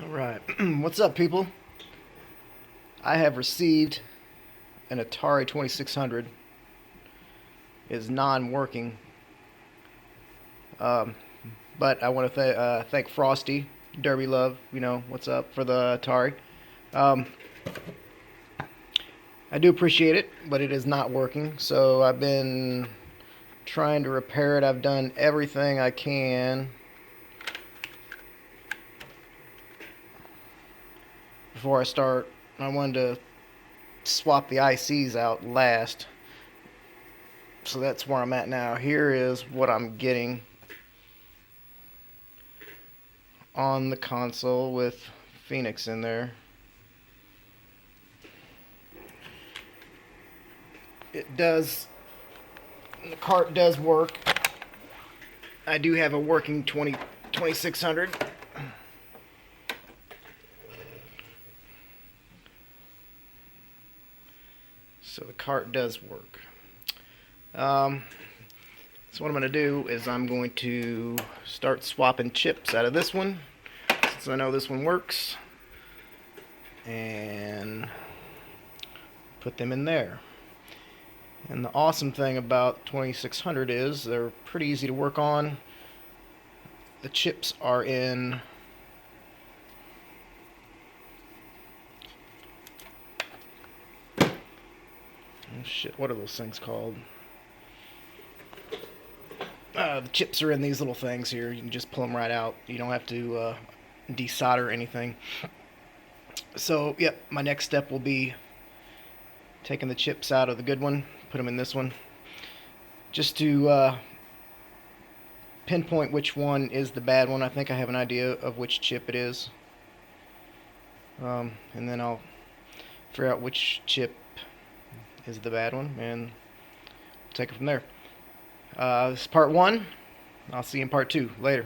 Alright, what's up, people? I have received an Atari 2600. It is non-working, um, but I want to thank Frosty, Derby Love, what's up, for the Atari. Um, I do appreciate it, but it is not working, so I've been trying to repair it. I've done everything I can. Before I start, I wanted to swap the ICs out last. So that's where I'm at now. Here is what I'm getting on the console with Phoenix in there. It does, the cart does work. I do have a working 2600. So the cart does work. So what I'm going to do is I'm going to start swapping chips out of this one, since I know this one works, and put them in there. And the awesome thing about 2600 is they're pretty easy to work on. The chips are in oh shit, what are those things called? The chips are in these little things here. You can just pull them right out. You don't have to desolder anything. So, yep, my next step will be taking the chips out of the good one, put them in this one, just to pinpoint which one is the bad one. I think I have an idea of which chip it is. And then I'll figure out which chip is the bad one, and take it from there. This is part one. I'll see you in part two later.